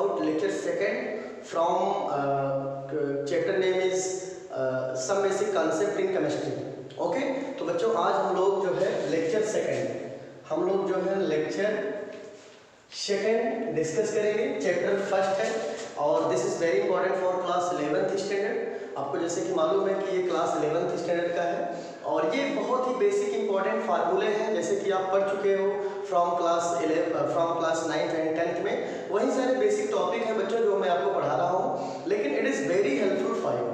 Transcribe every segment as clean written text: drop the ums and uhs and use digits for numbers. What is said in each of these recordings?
about lecture second from chapter name is some basic concept in chemistry. Okay तो बच्चों आज हम लोग जो है लेक्चर सेकेंड डिस्कस करेंगे। चैप्टर फर्स्ट है और this is very important for class 11th standard. आपको जैसे कि मालूम है कि ये क्लास 11th स्टैंडर्ड का है और ये बहुत ही बेसिक इंपॉर्टेंट फार्मूले हैं जैसे कि आप पढ़ चुके हो from class 9th and 10th में। वही सारे बेसिक टॉपिक हैं बच्चों जो मैं आपको पढ़ा रहा हूँ, लेकिन it is very helpful for you.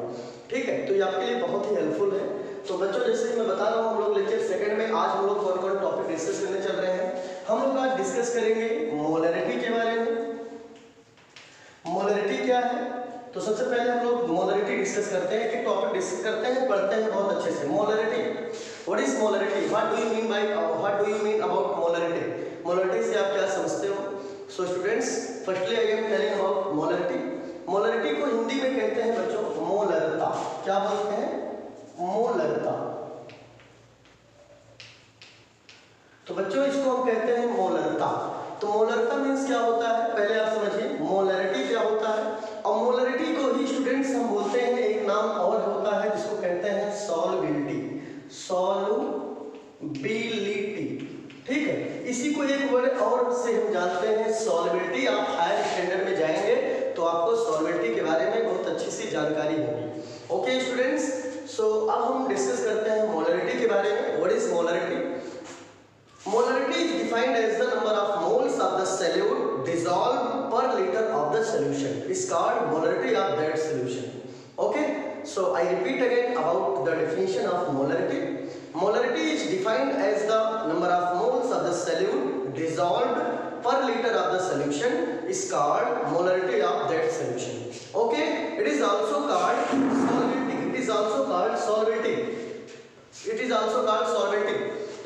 ठीक है, तो ये आपके लिए बहुत ही हेल्पफुल है। तो बच्चों जैसे मैं बता रहा हूँ हम लोग लेक्चर सेकंड में आज हम लोग कौन कौन टॉपिक डिस्कस करने चल रहे हैं। हम लोग आज डिस्कस करेंगे मोलरिटी के बारे में। मोलरिटी क्या है, तो सबसे पहले हम लोग मोलरिटी डिस्कस करते हैं कि टॉपिक डिस्कस करते हैं, पढ़ते हैं बहुत अच्छे से। Molarity, what is molarity, what do you mean about molarity. Molarity से आप क्या समझते हो? So students, firstly I am telling about molarity. Molarity को हिंदी में कहते हैं बच्चों मोलरता। क्या बोलते हैं? मोलरता। तो बच्चों इसको हम कहते हैं मोलरता। तो मोलरता मीन्स क्या होता है पहले आप समझिए, मोलरिटी क्या होता है। और मोलरिटी को ही स्टूडेंट्स हम बोलते हैं एक नाम और होता है जिसको कहते हैं सॉल्युबिलिटी। सॉल्युबिलिटी, ठीक है, इसी को एक वर्ड और से हम जानते हैं सॉल्युबिलिटी। आप हायर स्टैंडर्ड में जाएंगे तो आपको सॉल्युबिलिटी के बारे में बहुत अच्छी सी जानकारी होगी। ओके स्टूडेंट्स, सो अब हम डिस्कस करते हैं मोलरिटी के बारे में। What is molarity? Molarity is defined as the number of moles of the solute dissolved per liter of the solution is called molarity of that solution. Okay, so I repeat again about the definition of molarity. Molarity is defined as the number of moles of the solute dissolved per liter of the solution is called molarity of that solution. Okay, it is also called solubility. It is also called solubility.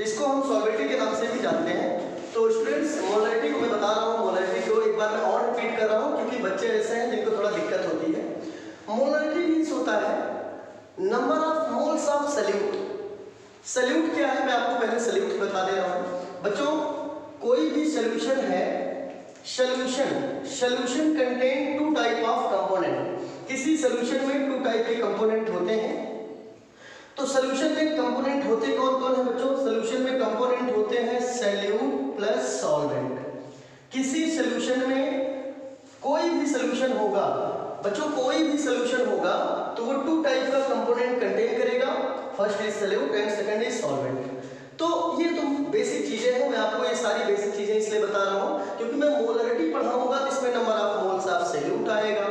इसको हम solubility के नाम से भी जानते हैं। तो students molarity को मैं बता रहा हूँ, मोलरिटी को एक बार मैं और रिपीट कर रहा हूँ क्योंकि बच्चे ऐसे हैं जिनको थोड़ा दिक्कत होती है। मोलरिटी मींस होता है number of moles of solute. Solute क्या है मैं आपको पहले सल्यूट बता दे रहा हूँ बच्चों। कोई भी सॉल्यूशन है, solution contain two type of component. किसी सॉल्यूशन में टू टाइप के कंपोनेंट होते हैं। तो सॉल्यूशन में कंपोनेंट होते कौन कौन है बच्चों? सॉल्यूशन में कंपोनेंट होते हैं सॉल्यूट प्लस सॉल्वेंट। किसी सॉल्यूशन में कोई भी सॉल्यूशन होगा बच्चों, कोई भी सॉल्यूशन होगा तो वो टू टाइप का कंपोनेंट कंटेन करेगा। First is solute and second is solvent. तो ये तो बेसिक चीजें हैं, मैं आपको ये सारी बेसिक चीजें इसलिए बता रहा हूँ क्योंकि मैं मोलरिटी पढ़ाऊंगा तो इसमें number of moles of solute आएगा,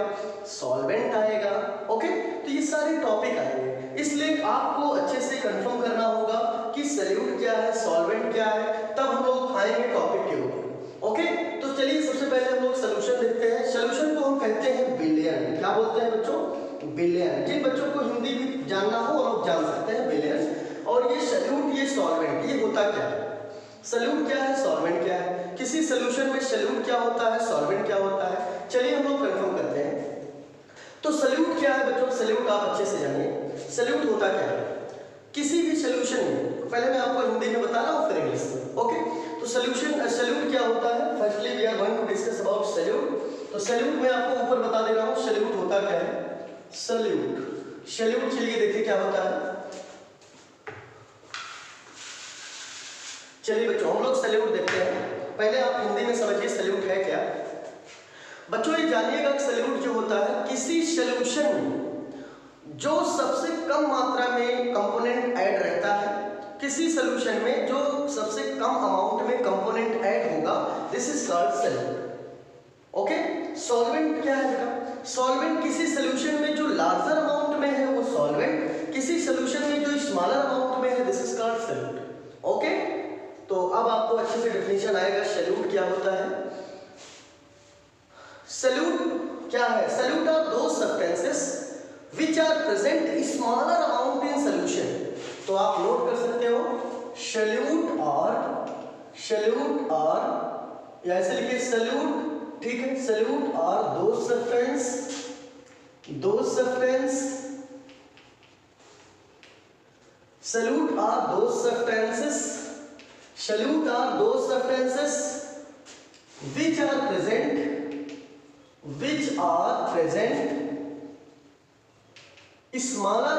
सॉल्वेंट आएगा। ओके, तो ये सारे टॉपिक आएंगे, इसलिए आपको अच्छे से कंफर्म करना होगा कि सॉल्यूट क्या है, सॉल्वेंट क्या है, तब हम लोग आएंगे टॉपिक के ऊपर। ओके, तो चलिए सबसे पहले हम लोग सॉल्यूशन देखते हैं। सॉल्यूशन को हम कहते हैं विलयन। क्या बोलते हैं बच्चों? विलयन। जिन बच्चों को हिंदी भी जानना हो वो लोग जान सकते हैं विलयन। और ये सॉल्यूट, ये सॉल्वेंट, ये होता क्या है? सॉल्यूट क्या है, सॉल्वेंट क्या है? किसी सॉल्यूशन में सॉल्यूट क्या होता है, सॉल्वेंट क्या होता है? चलिए हम लोग कंफर्म करते हैं। तो सॉल्यूट क्या है बच्चों? सॉल्यूट आप अच्छे से जानिए। सॉल्यूट होता क्या है? किसी भी सॉल्यूशन में, पहले मैं आपको हिंदी में बता रहा हूँ फिर इंग्लिश में। ओके, तो सॉल्यूट क्या होता है? Firstly we are going to discuss about solute. तो सॉल्यूट मैं आपको ऊपर बता दे रहा हूँ सॉल्यूट होता क्या है। सॉल्यूट चलिए देखिए क्या होता है। चलिए बच्चों हम लोग सॉल्यूट देखते हैं। पहले आप हिंदी में समझिए सॉल्यूट है क्या। बच्चों ये जानिएगा कि सॉल्यूट जो होता है किसी सॉल्यूशन में जो सबसे कम मात्रा में कंपोनेंट ऐड रहता है, किसी सॉल्यूशन में जो सबसे कम अमाउंट में कंपोनेंट ऐड होगा, this is called solute. Okay, solvent क्या है बेटा? सॉल्वेंट किसी सॉल्यूशन में जो लार्जर अमाउंट में है वो सॉल्वेंट, किसी सॉल्यूशन में जो स्मॉलर अमाउंट में है this is called solute. Okay, तो अब आपको अच्छे से डेफिनेशन आएगा सॉल्यूट क्या होता है। सॉल्यूट क्या है? Solute are those substances which are present smaller amount in solution। तो आप नोट कर सकते हो सॉल्यूट और या ऐसे लिखिए सॉल्यूट, ठीक है, सॉल्यूट और those substance which are present which are present smaller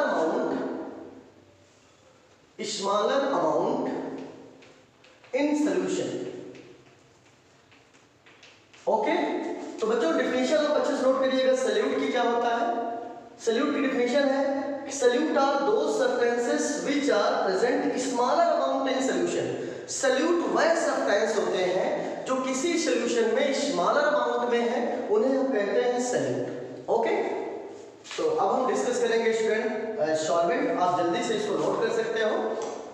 amount in solution. Okay, तो बच्चों डिफिनेशन आप अच्छे से नोट करिएगा। सल्यूट की क्या होता है? सल्यूट की डिफिनेशन है solute are those substances which are present smaller amount in solution. Solute वह सब्सटेंस होते हैं जो किसी सॉल्यूशन में स्मॉलर अमाउंट में है, उन्हें हम कहते हैं सल्यूट। ओके, तो अब हम डिस्कस करेंगे स्टूडेंट सॉल्वेंट। आप जल्दी से इसको नोट कर सकते हो।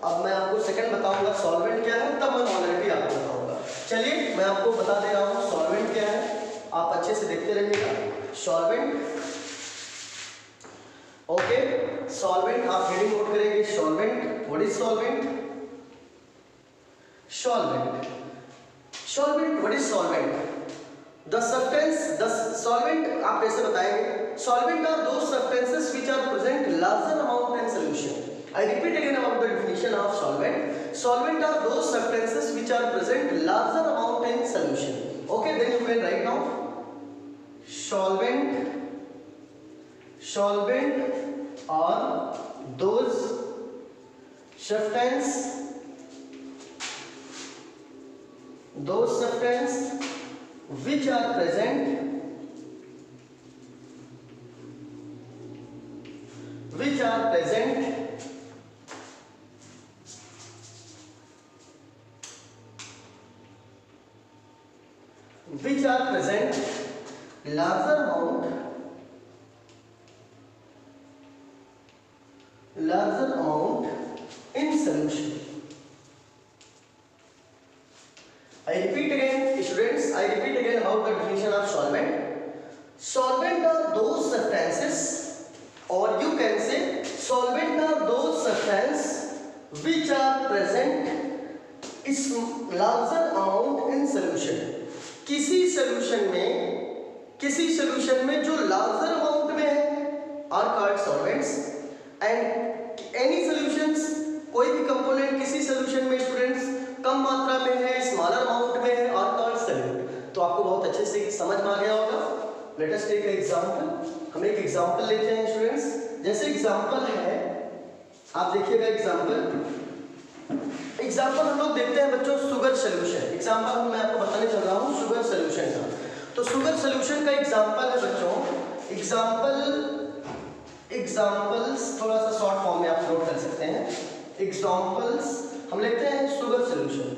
अब मैं आपको सेकंड बताऊंगा सॉल्वेंट क्या है, तब मैं मोलरिटी आपको बताऊंगा। चलिए मैं आपको बता दे रहा हूँ सॉल्वेंट क्या है, आप अच्छे से देखते रहिएगा। सॉल्वेंट, ओके, सॉल्वेंट आप हेडिंग नोट करेंगे। Solvent, what is solvent? Solvent, what is solvent? The substance, the solvent आप कैसे बताएंगे? Solvent are those substances which are present larger amount in solution. I repeat again about the definition of solvent. Solvent are those substances which are present larger amount in solution. Okay, then you can write down solvent are those substances which are present larger amount in solution. I repeat again students, I repeat again about the definition of solvent. Solvent are those substances, or you can say solvent are those substances which are present is larger amount in solution. किसी solution में जो larger amount में है are called solvents, and any solutions, कोई भी component किसी solution में students कम मात्रा में है, स्मॉलर अमाउंट में है, आर कॉल्ड सॉल्वेंट। तो आपको बहुत अच्छे से समझ में आ गया होगा। Let us take example. हम एक एग्जांपल लेते हैं स्टूडेंट्स। जैसे एग्जांपल है, आप देखिएगा एग्जांपल हम लोग देखते हैं बच्चों शुगर सॉल्यूशन। एग्जांपल मैं आपको बताने चल रहा हूँ शुगर सॉल्यूशन का। तो शुगर सॉल्यूशन का एग्जांपल है बच्चों, एग्जांपल्स थोड़ा सा शॉर्ट फॉर्म में आप नोट कर सकते हैं। एग्जांपल्स हम लेते हैं sugar solution.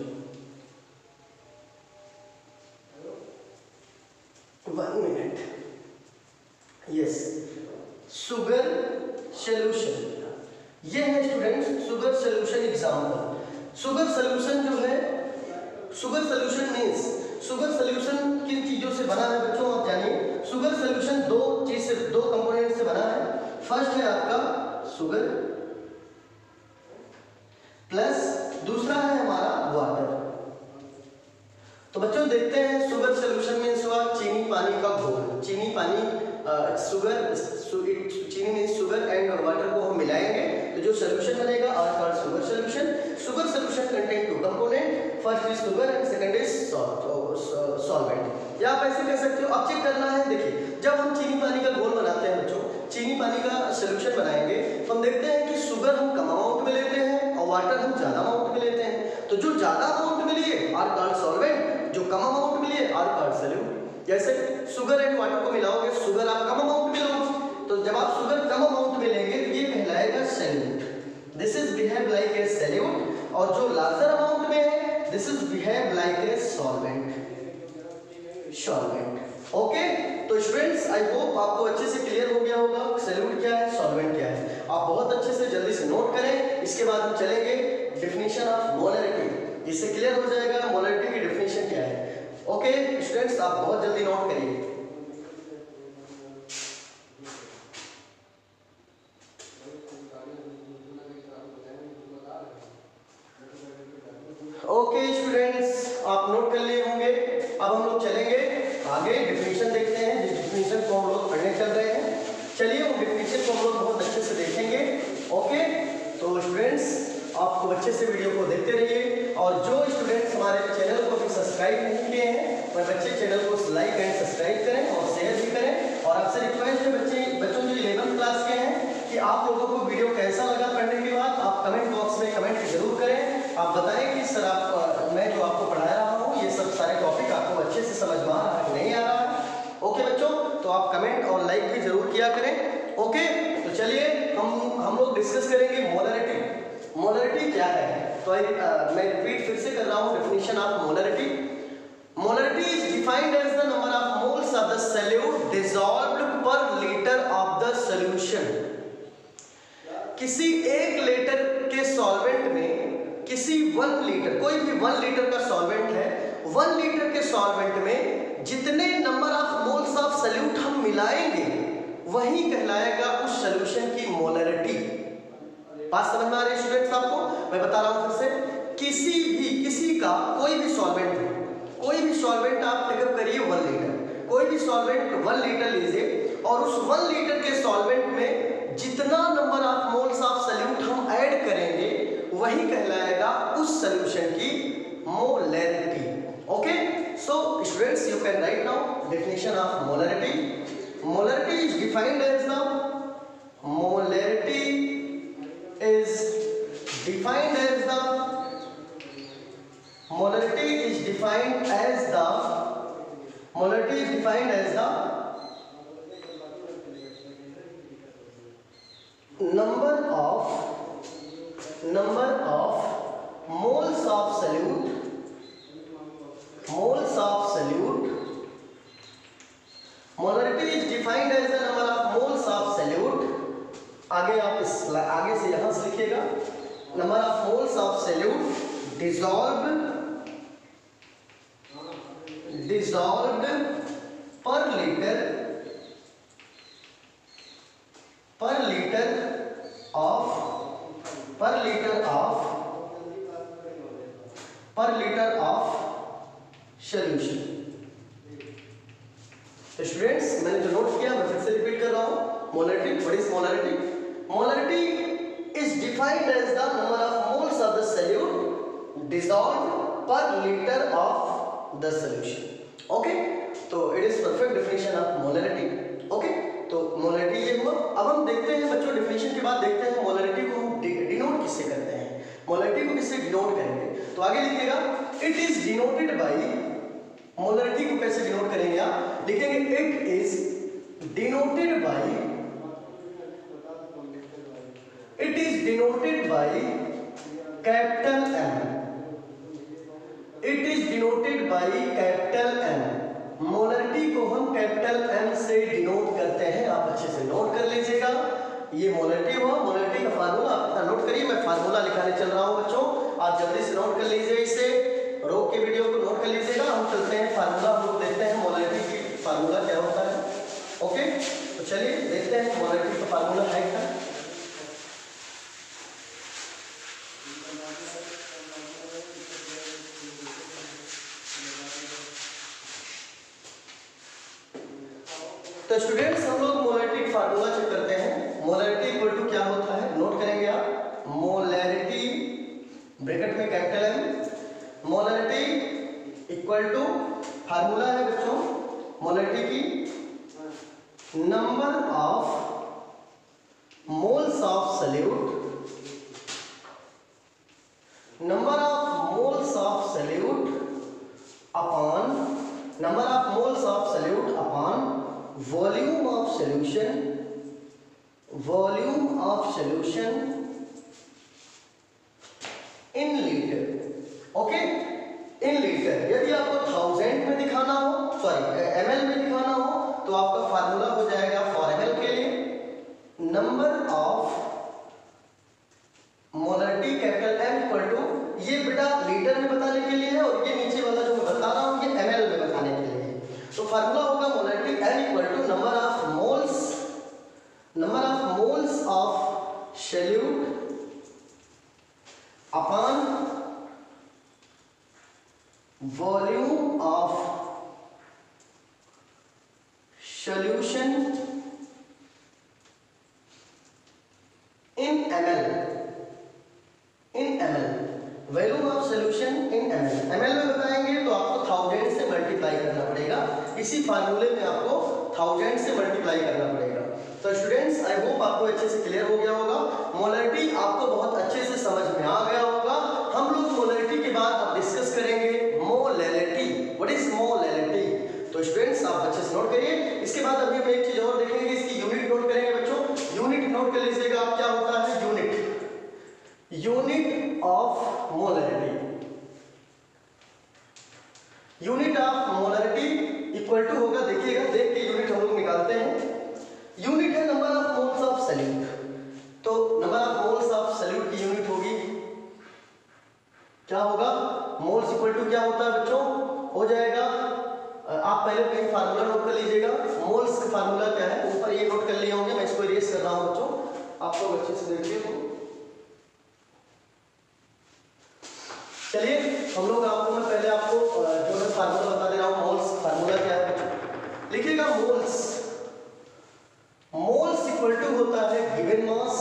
1 minute, yes, sugar solution ये है students sugar solution example. Sugar solution जो है, sugar solution means sugar solution किन चीजों से बना है बच्चों आप जानिए। शुगर सॉल्यूशन दो कंपोनेंट से बना है। फर्स्ट है आपका शुगर प्लस दूसरा है हमारा वाटर। तो बच्चों देखते हैं शुगर सॉल्यूशन मींस हुआ चीनी पानी का घोल। चीनी पानी चीनी मींस शुगर एंड वाटर को हम मिलाएंगे तो जो सॉल्यूशन बनेगा are called sugar solution. Sugar solution contain 2 component, first is sugar and second is solvent. या आप ऐसे कह सकते हो। अब चेक करना है, देखिए जब हम चीनी पानी का घोल बनाते हैं बच्चों, चीनी पानी का सॉल्यूशन बनाएंगे तो हम देखते हैं कि शुगर हम कम अमाउंट में लेते हैं और वाटर हम ज्यादा अमाउंट में लेते हैं। तो जो ज्यादा अमाउंट में लिए आर कॉल्ड सॉल्वेंट, जो कम अमाउंट में लिए आर कॉल्ड सॉल्यूट। जैसे शुगर एंड वाटर को मिलाओगे, शुगर आप कम अमाउंट में लोगे, तो जब आप शुगर कम अमाउंट में लेंगे तो ये कहलाएगा solute. This is behave like a solute. और जो लार्जर अमाउंट में है this is behave like a solvent. Okay, तो स्टूडेंट्स आई होप आपको अच्छे से क्लियर हो गया होगा सॉल्यूट क्या है, सॉल्वेंट क्या है। आप बहुत अच्छे से जल्दी से नोट करें। इसके बाद हम चलेंगे डेफिनेशन ऑफ मोलरिटी। इससे क्लियर हो जाएगा मोलरिटी की डेफिनेशन क्या है। ओके स्टूडेंट्स, आप बहुत जल्दी नोट करिए। ओके स्टूडेंट्स, आप नोट कर लिए होंगे। अब हम लोग चलेंगे आगे, डेफिनेशन देखते हैं जिस डेफिनेशन को हम लोग पढ़ने चल रहे हैं। चलिए वो डेफिनेशन को हम लोग बहुत अच्छे से देखेंगे। ओके, तो स्टूडेंट्स आपको अच्छे से वीडियो को देखते रहिए। और जो स्टूडेंट्स हमारे चैनल को भी सब्सक्राइब नहीं किए हैं वो मैं बच्चे चैनल को लाइक एंड सब्सक्राइब करें और शेयर भी करें। और आपसे रिक्वेस्ट है बच्चों जो 11th क्लास के हैं कि आप लोगों को वीडियो कैसा लगा पढ़ने के बाद आप कमेंट बॉक्स में कमेंट जरूर करें। आप बताएं कि सर मैं जो आपको पढ़ा रहा हूँ ये सब सारे टॉपिक आपको अच्छे से समझ में आ रहा है कि नहीं आ रहा है। ओके बच्चों, तो आप कमेंट और लाइक भी जरूर किया करें। ओके, तो चलिए हम लोग डिस्कस करेंगे मोलरिटी। मोलरिटी क्या है? तो मैं रिपीट फिर से कर रहा हूँ definition of molarity. Molarity is defined as the number of moles of the solute dissolved per liter of the solution। किसी एक लीटर के सॉल्वेंट में किसी 1 लीटर, कोई भी 1 लीटर का सॉल्वेंट है, 1 लीटर के सॉल्वेंट में जितने number of moles of solute हम मिलाएंगे वही कहलाएगा उस सॉल्यूशन की मोलरिटी। बात समझ में आ रही है स्टूडेंट्स आपको? मैं बता रहा हूं फिर से, किसी का कोई भी सॉल्वेंट आप टेकअप करिए 1 लीटर, कोई भी सॉल्वेंट 1 लीटर लीजिए और उस 1 लीटर के सॉल्वेंट में जितना number of moles of solute हम ऐड करेंगे वही कहलाएगा उस सॉल्यूशन की molarity. Okay, so students you can write now definition of molarity. Molarity is defined as the Molarity is defined as the number of moles of solute Molarity is defined as the number of moles of solute। आगे आगे से यहां से लिखिएगा, number of moles of solute dissolved per liter of solution। तो students मैंने जो note किया मैं फिर से रिपीट कर रहा हूं। Molarity, what is molarity? Molarity is defined as the number of moles of the solute dissolved per liter of the solution। Okay, तो it is perfect definition of molarity. Okay, तो molarity ये हुआ। अब हम देखते हैं बच्चों, डेफिनेशन के बाद देखते हैं मोलरिटी को हम डिनोट किससे करते हैं। मोलरिटी को किससे डिनोट करेंगे? तो आगे लिखिएगा, it is denoted by. Molarity को कैसे डिनोट करेंगे आप? लिखेंगे it is denoted by capital M। It is denoted by capital M। Molarity को हम कैपिटल M से डिनोट करते हैं। आप अच्छे से नोट कर लीजिएगा। ये मोलरिटी हुआ। मोलरिटी का फार्मूला आप नोट करिए, मैं फार्मूला लिखाने चल रहा हूं बच्चों, आप जल्दी से नोट कर लीजिए, इसे रोक के वीडियो को नोट कर लीजिएगा। हम चलते हैं फार्मूला, हम लोग देखते हैं मोलरिटी की फार्मूला क्या होता है। ओके, तो चलिए देखते हैं मोलरिटी का फार्मूला है क्या। तो स्टूडेंट्स हम लोग मोलरिटी फार्मूला चेक करते हैं। मोलरिटी इक्वल टू क्या होता है, नोट करेंगे आप। मोलरिटी ब्रैकेट में capital M, molarity equal to formula है बच्चों मोलरिटी की, number of moles of solute upon volume of solution in liter। Okay, in litre. यदि आपको 1000 में दिखाना हो, सॉरी ml में दिखाना हो, तो आपका फार्मूला हो जाएगा फॉर ml के लिए number of molarity capital M equal to, ये बेटा लीटर में बताने के लिए है और ये नीचे वाला जो मैं बता रहा हूं ये ml में बताने के लिए है। तो फार्मूला होगा molarity M equal to number of moles of solute upon volume of solution in ml। Volume of solution in ml में बताएंगे तो आपको 1000 से मल्टीप्लाई करना नोट कर लीजिएगा आप, क्या होता है unit, unit of molarity, unit of molarity equal to होगा, देखिएगा देख के यूनिट हम लोग निकालते हैं। यूनिट है number of moles of solute, तो number of moles of solute की यूनिट होगी, क्या होगा, मोल्स इक्वल टू क्या होता है बच्चों, हो जाएगा, आप पहले कहीं फार्मूला नोट कर लीजिएगा, मोल्स का फार्मूला क्या है, ऊपर ये नोट कर लिए होंगे, मैं इसको इरेज कर रहा हूं बच्चों, आप लोग अच्छे से देखिए। चलिए हम लोग आपको, मैं पहले आपको जो है फार्मूला बता दे रहा हूं, मोल्स फार्मूला क्या है, लिखिएगा मोल्स, मोल्स इक्वल टू होता है given mass,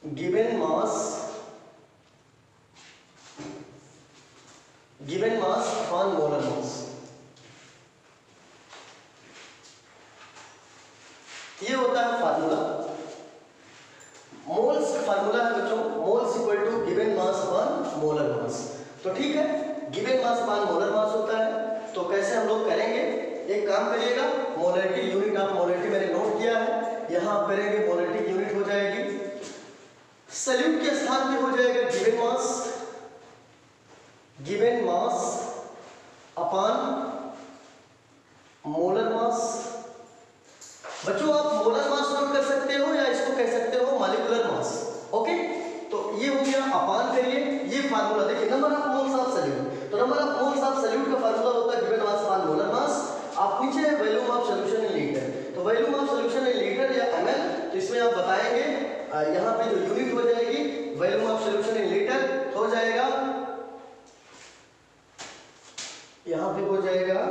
given mass, given mass upon molar mass, ये होता है फार्मूला। मोल्स का फार्मूला है बच्चों, moles equal to given mass upon molar mass, तो ठीक है, given mass upon molar mass होता है, तो कैसे हम लोग करेंगे, एक काम करिएगा, मोलरिटी, यूनिट ऑफ मोलरिटी मैंने नोट किया है, यहां आप करेंगे मोलरिटी यूनिट हो जाएगी, सॉल्यूट के स्थान पे हो जाएगा given mass, given mass upon molar मास। बच्चों आप मोलर मास नोट कर सकते हो या इसको कह सकते हो मॉलिक्यूलर मास, ओके, तो ये हो गया, अपान करिए, ये फार्मूला देखिए, number of moles of solute, तो number of moles of solute का फार्मूला होता है given mass upon molar mass, आप नीचे है volume of solution in litre, तो volume of solution in litre या ml, तो इसमें आप बताएंगे, यहाँ पे जो यूनिट हो जाएगी volume of solution in litre हो जाएगा, यहाँ पे हो जाएगा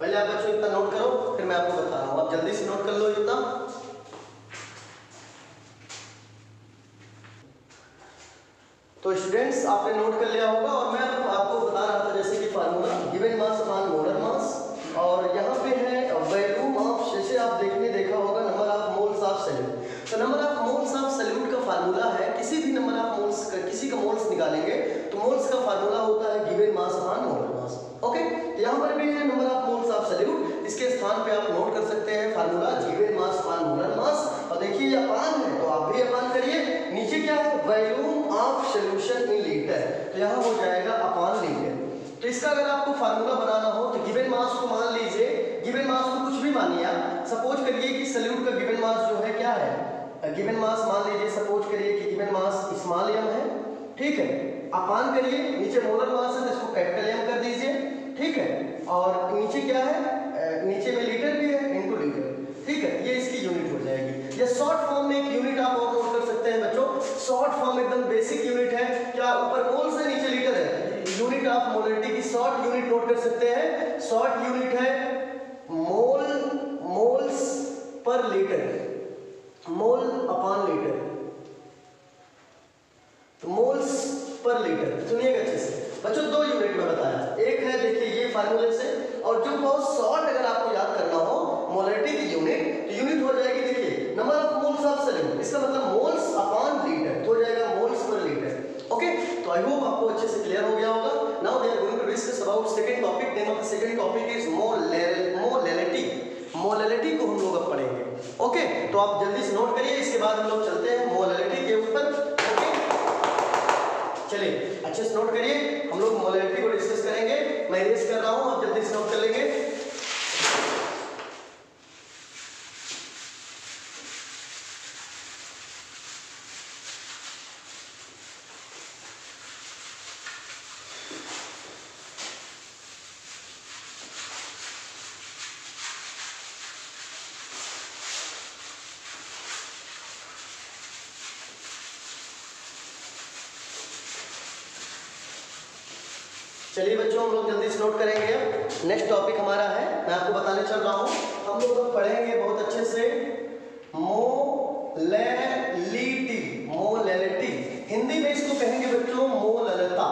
पहले आप बच्चों इतना नोट करो, फिर मैं आपको बता रहा हूं, आप जल्दी से नोट कर लो इतना। तो स्टूडेंट्स आपने नोट कर लिया होगा, और मैं आपको बता रहा था जैसे कि formula given mass upon molar मास, और यहाँ पे है वॉल्यूम ऑफ, जैसे आप देखा होगा number of moles of solute, तो number of moles of solute का फार्मूला है, किसी भी नंबर ऑफ मोल्स का, किसी का मोल्स निकालेंगे तो मोल्स का फार्मूला होता है गिवन मास अपॉन मोलर मास, ओके, तो यहाँ पर भी है number of moles of solute, इसके स्थान पे आप नोट कर सकते हैं formula given mass upon molar मास, और देखिए ये अपान है तो आप भी अपान करिए, नीचे क्या है volume of solution in litre, तो यहाँ हो जाएगा अपॉन लीटर। तो इसका अगर आपको फार्मूला बनाना हो तो गिवन मास को मान लीजिए, गिवन मास को कुछ भी मानिए आप, सपोज करिए कि सॉल्यूट का गिवन मास जो है क्या है, गिवन मास मान लीजिए, सपोज करिए कि गिवन मास स्मॉल m है, ठीक है, अपान करिए, नीचे मोलर मास है तो इसको कैपिटल M कर दीजिए, ठीक है, और नीचे क्या है, नीचे में लीटर भी है, इनटू लीटर, ठीक है, ये इसकी यूनिट हो जाएगी। या शॉर्ट फॉर्म में एक यूनिट आप और नोट कर सकते हैं बच्चों, शॉर्ट फॉर्म एकदम बेसिक यूनिट है, क्या ऊपर मोल्स है नीचे लीटर है, यूनिट ऑफ मोलरिटी की शॉर्ट यूनिट नोट कर सकते हैं, शॉर्ट यूनिट है mole, moles per litre, mole upon litre, तो मोल्स पर लीटर, सुनिएगा अच्छे से बच्चों, दो यूनिट में बताया, एक है देखिए ये फार्मूले से, और जो बहुत शॉर्ट अगर आपको याद करना हो मोलरिटी की यूनिट, तो यूनिट हो जाएगी देखिए number of moles of solute, इसका मतलब मोल्स अपॉन लीटर, हो जाएगा मोल्स पर लीटर, ओके, तो आई होप आपको अच्छे से क्लियर हो गया होगा। Now we are going to discuss about second topic, name of the second topic is molality, molality को हम लोग अब पढ़ेंगे, ओके, तो आप जल्दी से नोट करिए, इसके बाद हम लोग चलते हैं मोलैलिटी के ऊपर, ओके, चलिए अच्छे से नोट करिए, हम लोग मोलैलिटी को डिस्कस करेंगे, मैं इरेज कर रहा हूं, आप जल्दी से नोट कर लेंगे। चलिए बच्चों हम लोग जल्दी से नोट करेंगे, नेक्स्ट टॉपिक हमारा है, मैं आपको बताने चल रहा हूं, हम लोग अब पढ़ेंगे बहुत अच्छे से मोलैलिटी, मोलैलिटी, हिंदी में इसको कहेंगे बच्चों मोललता,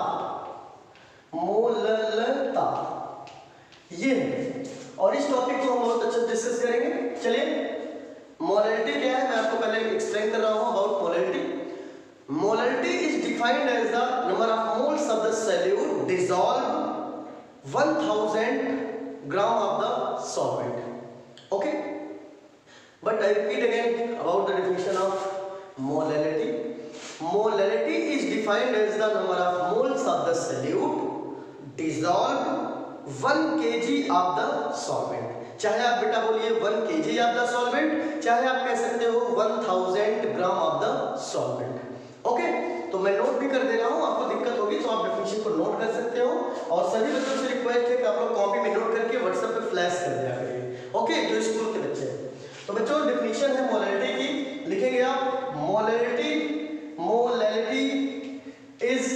मोललता, ये है, और इस टॉपिक को हम बहुत अच्छे से डिस्कस करेंगे। चलिए मोलैलिटी क्या है मैं आपको पहले एक्सप्लेन कर रहा हूं about dissolve 1000 gram of the solvent. Okay, but I repeat again about the definition of molality. Molality is defined as the number of moles of the solute dissolved 1 kg of the solvent. चाहे आप बेटा बोलिए 1 kg of the solvent, चाहे आप कह सकते हो 1000 ग्राम of the solvent. Okay, तो मैं नोट भी कर दे रहा हूँ, आपको दिक्कत होगी तो आप डेफिनेशन को नोट कर सकते हो, और सभी बच्चों से रिक्वेस्ट है कि आप लोग कॉपी में नोट करके व्हाट्सएप पे फ्लैश कर दिया करिए. ओके, जो स्कूल के बच्चे हैं. तो बच्चों डेफिनेशन है मोलैलिटी की, लिखेंगे आप molality is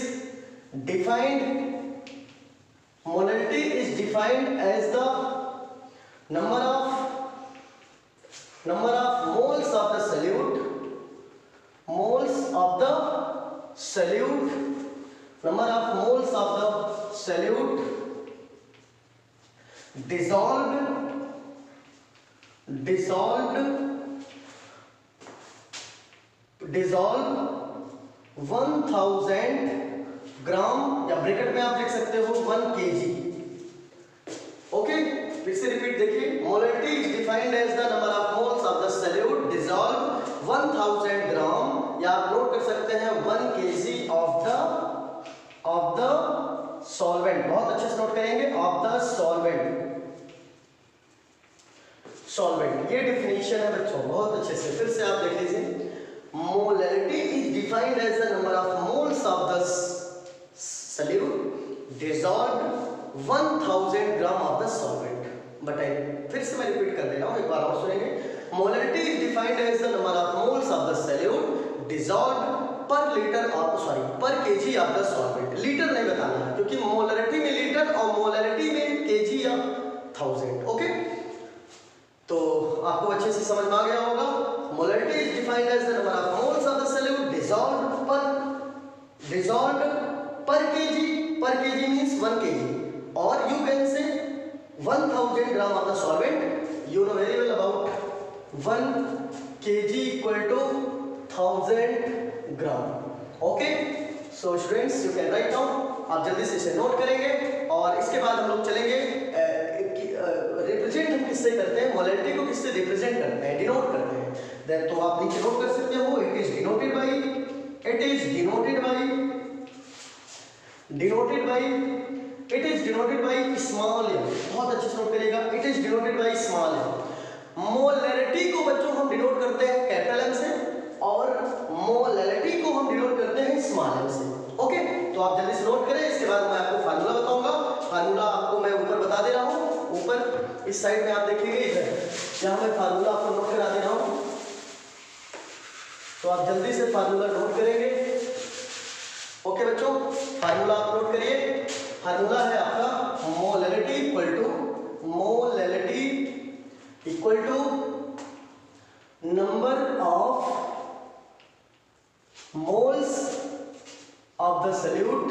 defined as the number of moles of the solute, number of moles of the solute dissolved 1000 gram, या ब्रैकेट में आप लिख सकते हो 1 kg. ओके, फिर से रिपीट देखिए. Molality is defined as the number of moles of the solute dissolved 1000 gram, या आप नोट कर सकते हैं 1 kg ऑफ द सॉल्वेंट. बहुत अच्छे से नोट करेंगे, ऑफ द सॉल्वेंट. ये डिफिनीशन है बच्चों, बहुत अच्छे से फिर से आप देख लीजिए. Molality is defined as the number of moles of the solute dissolved 1000 gram of the solvent. बताइए, फिर से मैं रिपीट कर दे रहा हूं, एक बार और सुनेंगे. Molality is defined as the number of moles of the solute dissolved per KG of the solvent. Litre नहीं बताना है, क्योंकि मोलैलिटी में लीटर और मोलैलिटी में केजी या 1000. ओके, तो आपको अच्छे से समझ में आ गया होगा. Molality is defined as the number of moles of the solute dissolved per kg means 1 kg, or you can say 1000 gram of the solvent. You know very well about 1 kg equal to 1000 gram. Okay, so students you can write down. आप जल्दी से इसे note करेंगे, और इसके बाद हम लोग चलेंगे रिप्रेजेंट हम किससे करते हैं, मोलैलिटी को किससे रिप्रेजेंट करते हैं, डिनोट करते हैं. देन तो आप नीचे नोट कर सकते हो. It is denoted by small m. बहुत अच्छे से नोट करिएगा. It is denoted by small m. Molality को बच्चों हम डिनोट करते हैं कैपिटल M से, और मोलैलिटी को हम डिनोट करते हैं स्मॉल m से. ओके, तो आप जल्दी से नोट करें. इसके बाद मैं आपको फार्मूला बताऊंगा. फार्मूला आपको मैं ऊपर बता दे रहा हूँ, ऊपर इस साइड में आप देखेंगे, इधर यहाँ मैं फार्मूला आपको नोट करा दे रहा हूँ. तो आप जल्दी से फार्मूला नोट करेंगे. ओके बच्चों, फार्मूला आप नोट करिए. फार्मूला है आपका molality equal to number of moles of the solute,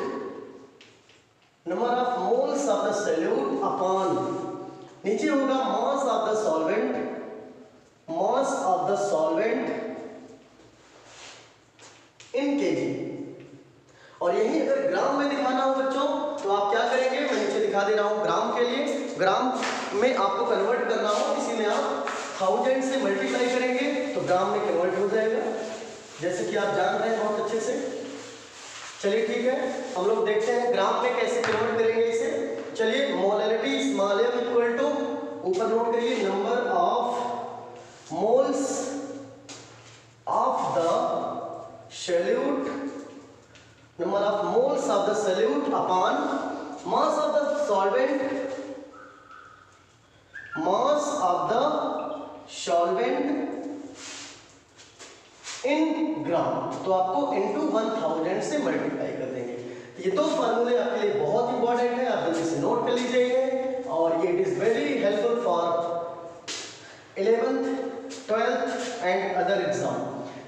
number of moles of the solute upon, नीचे होगा mass of the solvent in KG. और यही अगर ग्राम में दिखाना हो बच्चों, तो आप क्या करेंगे, मैं नीचे दिखा दे रहा हूं. ग्राम के लिए, ग्राम में आपको कन्वर्ट करना हो, इसी में आप 1000 से मल्टीप्लाई करेंगे तो ग्राम में कन्वर्ट हो जाएगा, जैसे कि आप जान रहे हैं बहुत अच्छे से. चलिए ठीक है, हम लोग देखते हैं ग्राम में कैसे कन्वर्ट करेंगे इसे. चलिए, molality small m equal to, ऊपर नोट करिए, number of moles of the solute, number of moles of the solute upon mass of the solvent in ग्राम. तो आपको into 1000 से मल्टीप्लाई कर देंगे. ये दो फार्मूले आपके लिए बहुत इंपॉर्टेंट है, आप जल्दी से नोट कर लीजिए. और ये it is very helpful for 11th 12th and other exam.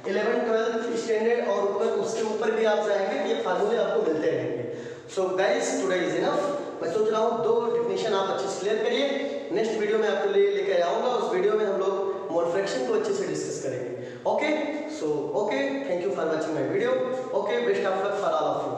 11th 12th standard और ऊपर, उसके ऊपर भी आप जाएंगे, ये फार्मूले आपको मिलते रहेंगे. So guys, today is enough. मैं सोच रहा हूँ 2 डेफिनेशन आप अच्छे से क्लियर करिए. नेक्स्ट वीडियो में आपके लिए लेकर आऊँगा. उस वीडियो में हम लोग मोल फ्रैक्शन को अच्छे से डिस्कस करेंगे. Okay, so okay, thank you for watching my video. Okay, best of luck for all of you.